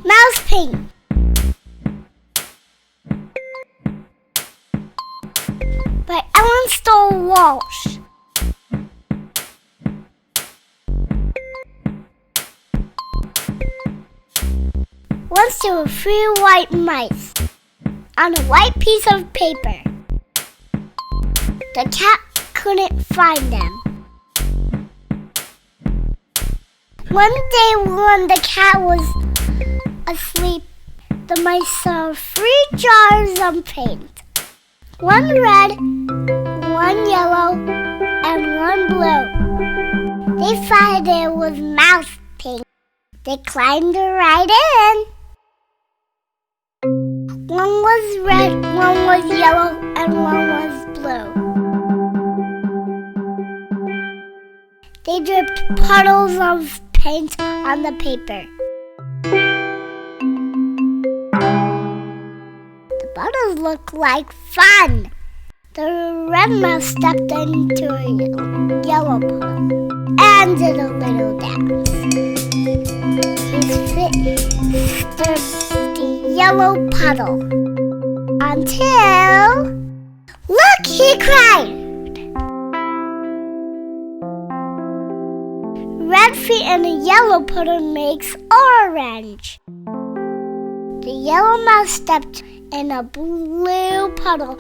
Mousepaint. By Ellen Stoll Walsh. Once there were 3 white mice on a white piece of paper. The cat couldn't find them. One day when the cat was asleep, the mice saw 3 jars of paint. 1 red, 1 yellow, and 1 blue. They thought it was mouse paint. They climbed right in. 1 was red, 1 was yellow, and 1 was blue. They dripped puddles of paint on the paper. The puddles looked like fun. The red mouse stepped into a yellow puddle and did a little dance. He stirred the yellow puddle until... Look, he cried! Red feet in a yellow puddle makes orange. The yellow mouse stepped in a blue puddle.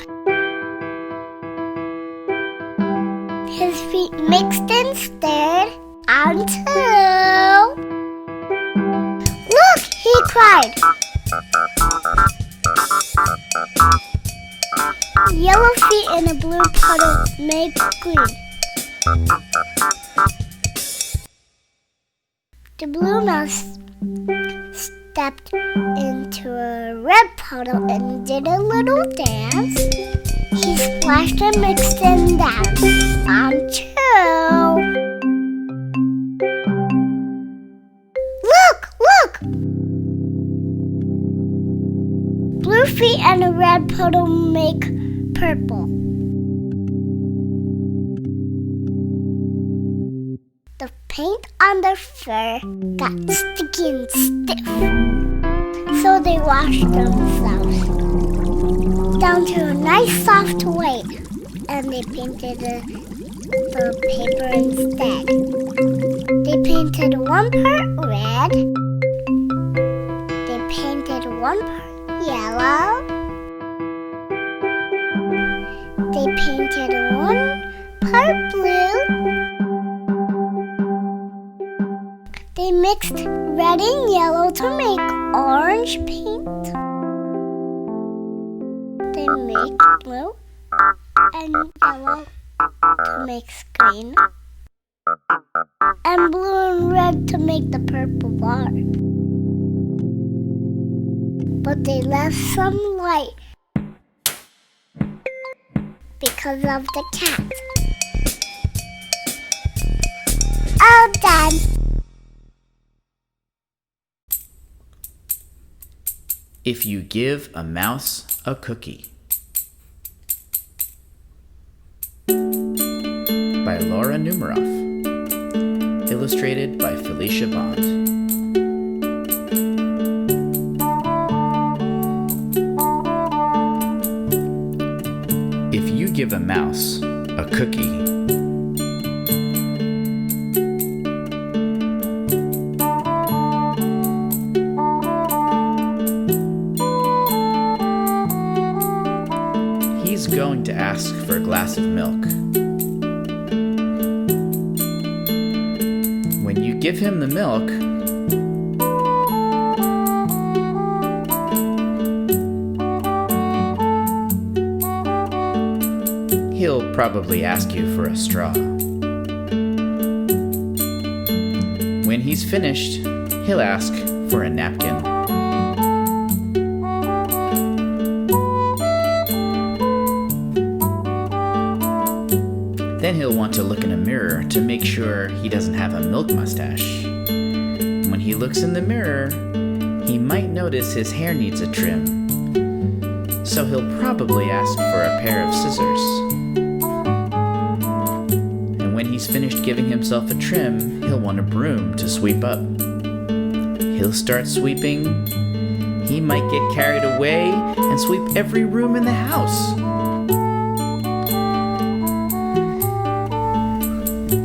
His feet mixed and stirred until... Look, he cried. Yellow feet in a blue puddle make green. The blue mouse stepped into a red puddle and did a little dance. He splashed and mixed and danced until... Look! Blue feet and a red puddle make purple. The paint on their fur got sticky and stiff, so they washed themselves down to a nice soft white, and they painted the paper instead. They painted 1 part red, they painted 1 part yellow, they painted 1 part blue. They mixed red and yellow to make orange paint. They make blue and yellow to make green. And blue and red to make the purple bar. But they left some light because of the cat. All done. If you give a mouse a cookie. By Laura Numeroff. Illustrated by Felicia Bond. If you give a mouse a cookie, he's going to ask for a glass of milk. When you give him the milk, he'll probably ask you for a straw. When he's finished, he'll ask for a napkin. Then he'll want to look in a mirror to make sure he doesn't have a milk mustache. When he looks in the mirror, he might notice his hair needs a trim. So he'll probably ask for a pair of scissors. And when he's finished giving himself a trim, he'll want a broom to sweep up. he'll start sweeping. He might get carried away and sweep every room in the house.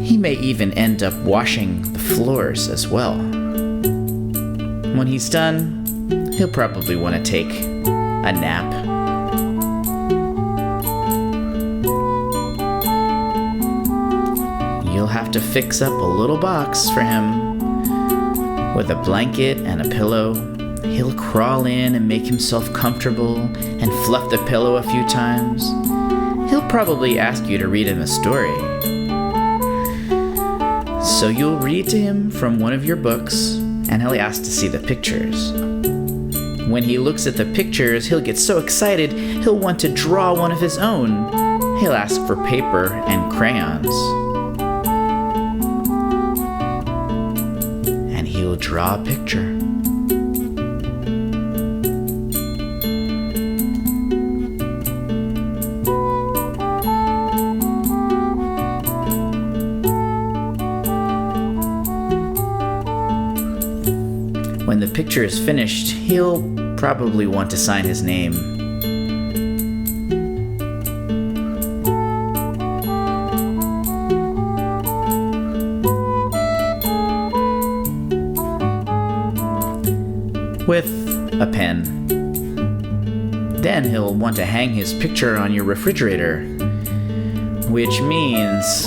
He may even end up washing the floors as well. When he's done, he'll probably want to take a nap. You'll have to fix up a little box for him with a blanket and a pillow. He'll crawl in and make himself comfortable and fluff the pillow a few times. He'll probably ask you to read him a story. So you'll read to him from one of your books, and he'll ask to see the pictures. When he looks at the pictures, he'll get so excited, he'll want to draw one of his own. He'll ask for paper and crayons. And he'll draw a picture. When the picture is finished, he'll probably want to sign his name. With a pen. Then he'll want to hang his picture on your refrigerator, which means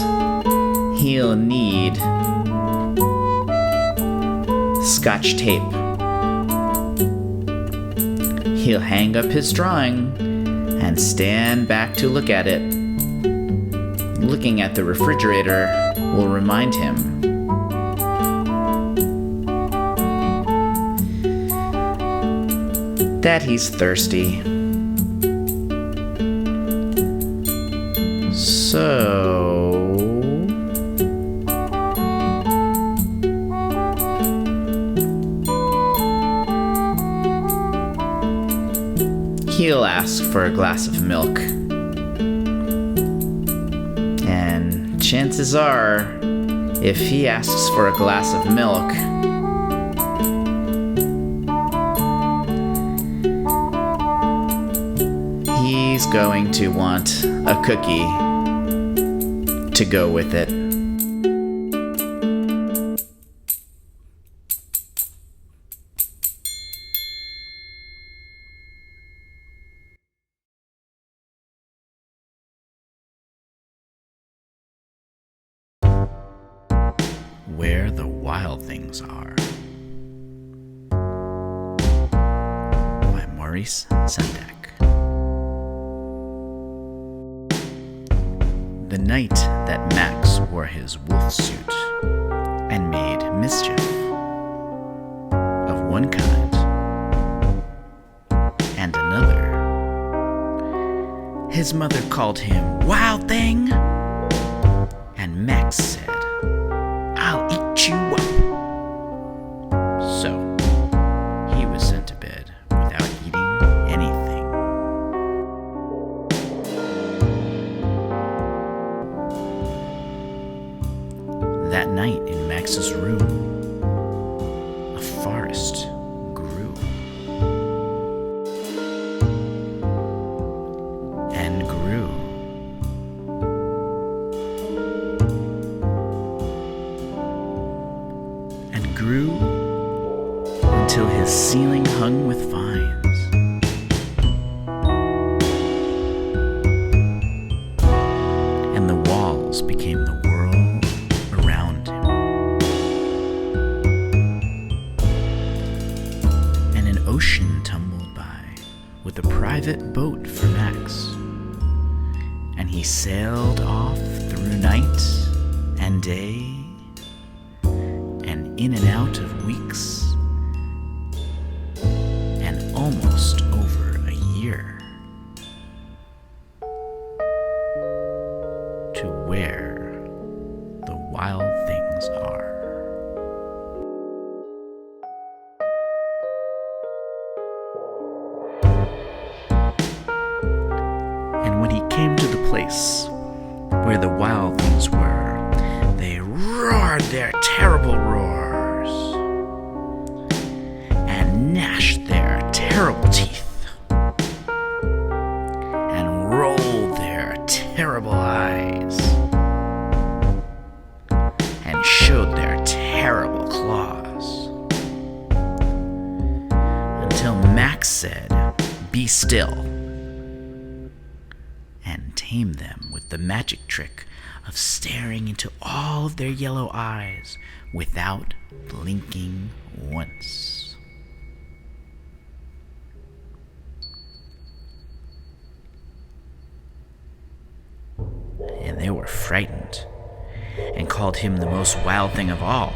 he'll need Scotch tape. He'll hang up his drawing and stand back to look at it. Looking at the refrigerator will remind him. That he's thirsty. So he'll ask for a glass of milk. And chances are, if he asks for a glass of milk, he's going to want a cookie to go with it. Where the Wild Things Are by Maurice Sendak. The night that Max wore his wolf suit and made mischief of one kind and another, his mother called him Wild Thing, and Max said, "I'll eat you up." So, he was sent to bed without eating anything. That night in Max's room, a forest grew and grew. Grew until his ceiling hung with vines. And the walls became the world around him. And an ocean tumbled by with a private boat for Max. And he sailed off through night and day, in and out of weeks, and almost over a year, to where the wild things are. And when he came to the place where the wild things were, they roared their terrible roars. Max said, "Be still," and tamed them with the magic trick of staring into all of their yellow eyes without blinking once. And they were frightened and called him the most wild thing of all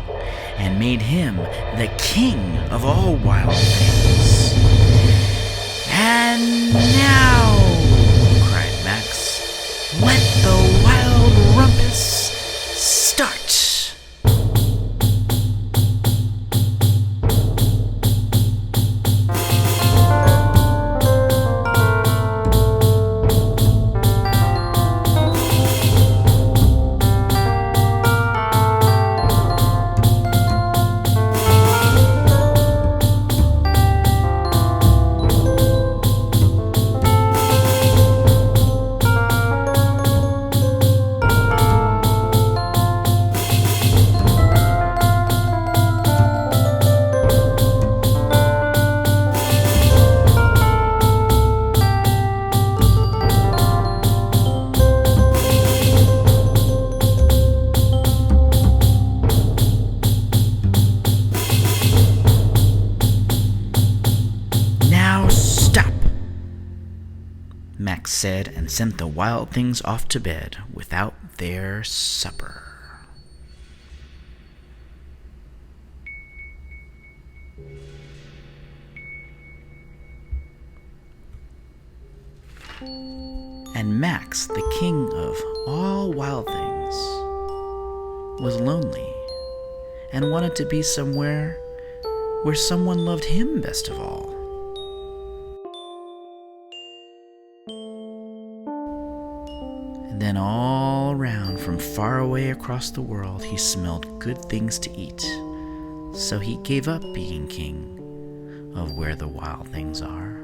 and made him the king of all wild things. "And now," cried Max, "let the wild rumpus start." Max said, and sent the wild things off to bed without their supper. And Max, the king of all wild things, was lonely and wanted to be somewhere where someone loved him best of all. And then all around from far away across the world he smelled good things to eat, so he gave up being king of where the wild things are.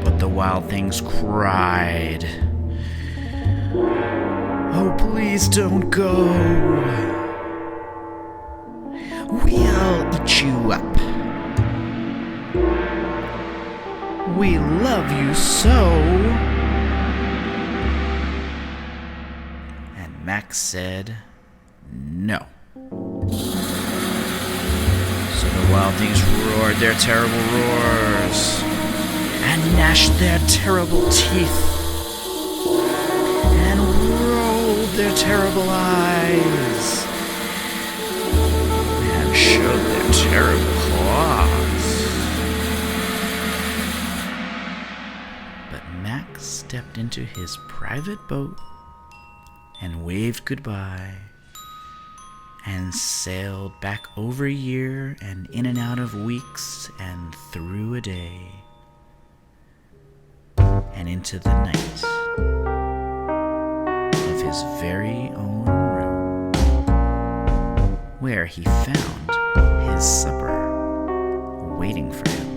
But the wild things cried, "Oh, please don't go. We'll eat you up. We love you so." And Max said, "No." So the wild things roared their terrible roars and gnashed their terrible teeth and rolled their terrible eyes and showed their terrible claws. But Max stepped into his private boat and waved goodbye and sailed back over a year and in and out of weeks and through a day and into the night of his very own room, where he found his supper waiting for him.